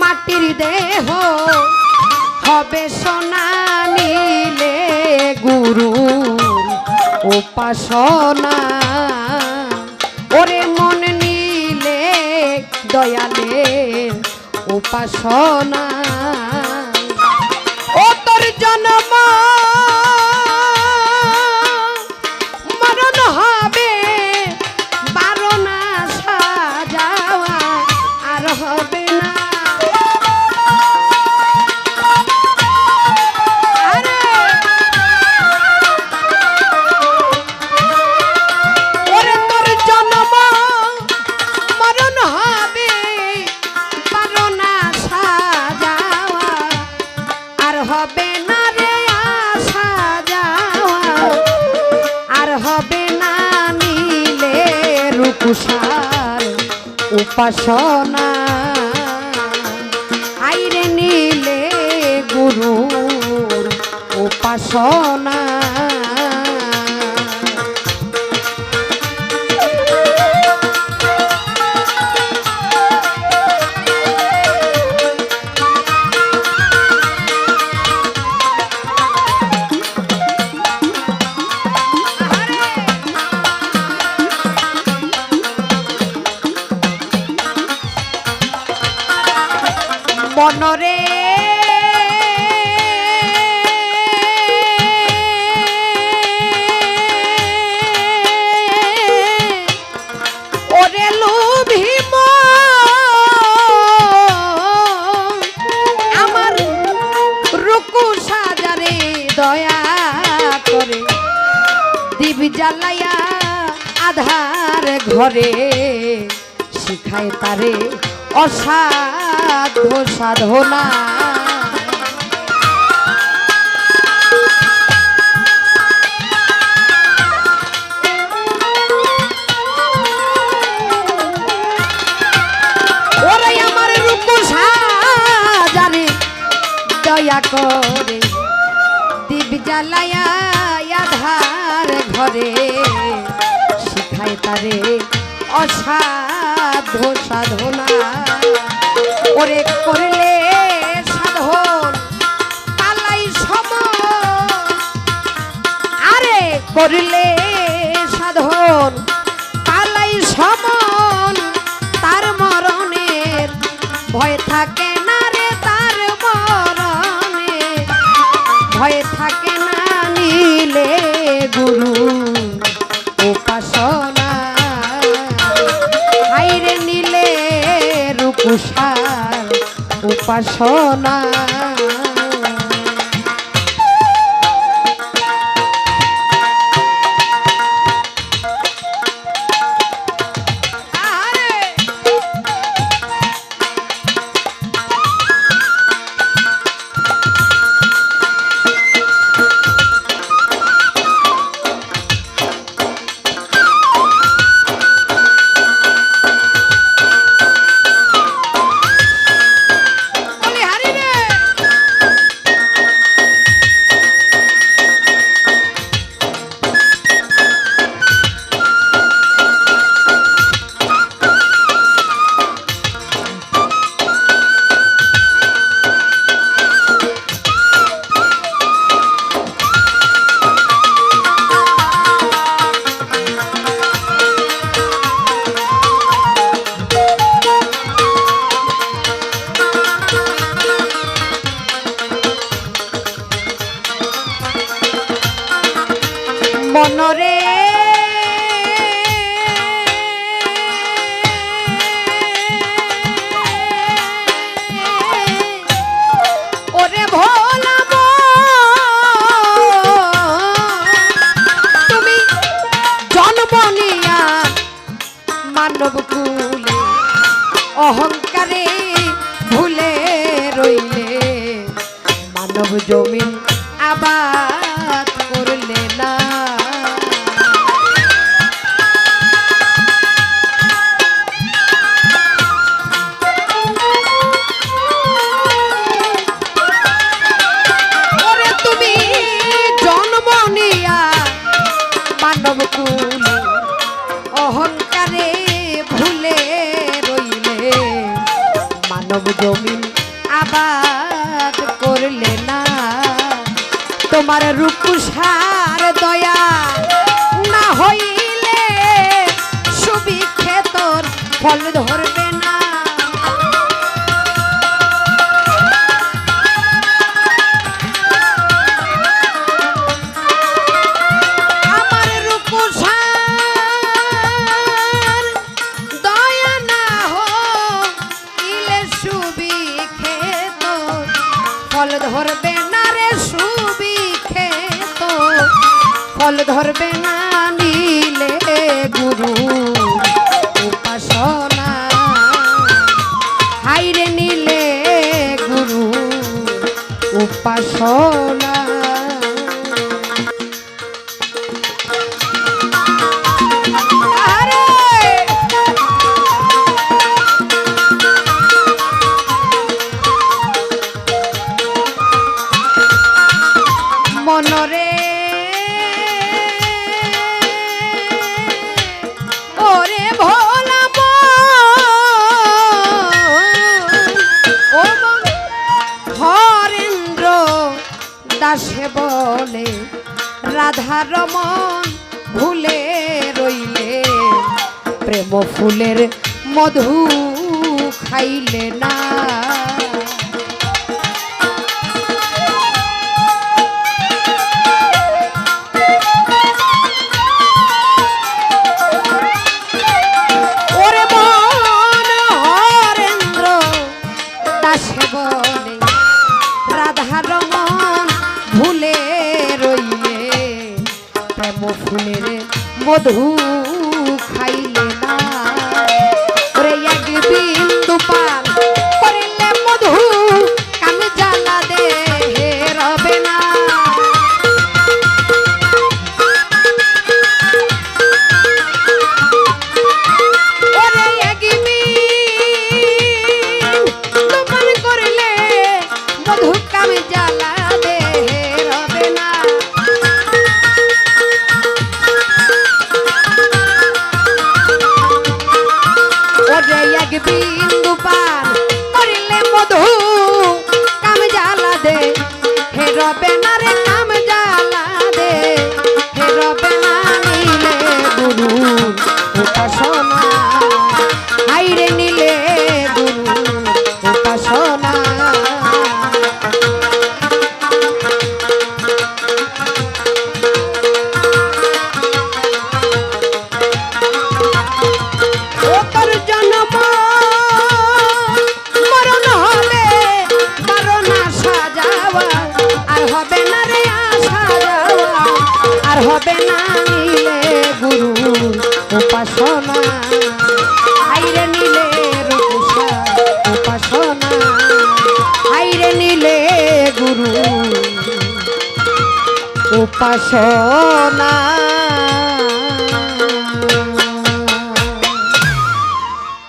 মাটির দেহ হবে সোনা নিলে গুরু উপাসনা ওরে মন নিলে দয়ালের উপাসনা ও তোর জন্ম মরণ হবে বারণা সাজাওয়া আর হবে না কুশাল উপাসনা আইরে নিলে গুরুর উপাসনা মনরে ওরে লোভিম আমার রুকু সাজারে দয়া করে দীপ জ্বালাইয়া আধার ঘরে শিখায় তারে অসাধ্য সাধনা ওরে আমার রূপ সাজারে দয়া করে দীপ জ্বালাইয়া আধার ঘরে শিখায় তারে অসাধ্য সাধনা ওরে করলে সাধন পালাই সম আরে করলে সাধন পালাই সমন তার মরণের ভয় থাকে না রে তার মরণে ভয় থাকে না নিলে গুরু উপাসনা আইরে নিলে রূপসার উপাসনা মনরে ওরে ভোলাম তুমি জন্ম নিয়া মানব কুলে অহংকারে ভুলে রইলে মানব জমিন আবাদ করলে না অহংকারে ভুলে রইলে মানব জমি জমিন আবাদ করলে না তোমার রূপসার দয়া না হইলে সুবিক্ষেতর ফল ধরবে না আমার রূপসার দয়া না হইলে সুবিক্ষেতর ফল ধরবে না রে সুবিক্ষেতর ফল ধরবে না নিলে গুরু উপাসনা হাইরে নিলে গুরু উপাসনা মনরে ওরে ভোলাব ও হরেন্দ্র দাসে বলে রাধার মন ভুলে রইলে প্রেম ফুলের মধু খাইলে না রাধার মন ভুলে রইলে প্রেম ফুলের মধু খাইলে না ওরে এক বিন্দু পান করিলে মধু কামে জ্বালা দে রবে না ওরে এক বিন্দু পান করিলে মধু কামে জ্বালা দে রবে না ওরে এক বিন্দু পান করিলে মধু কামে জ্বালা দে হে রবে না রে কামে জ্বালা দে হে রবে না নিলে গুরু উপাসনা হাইরে নিলে গুরু উপাসনা হবে না নিলে গুরু উপাসনা আইরে নিলে রূপসা উপাসনা আইরে নিলে গুরু উপাসনা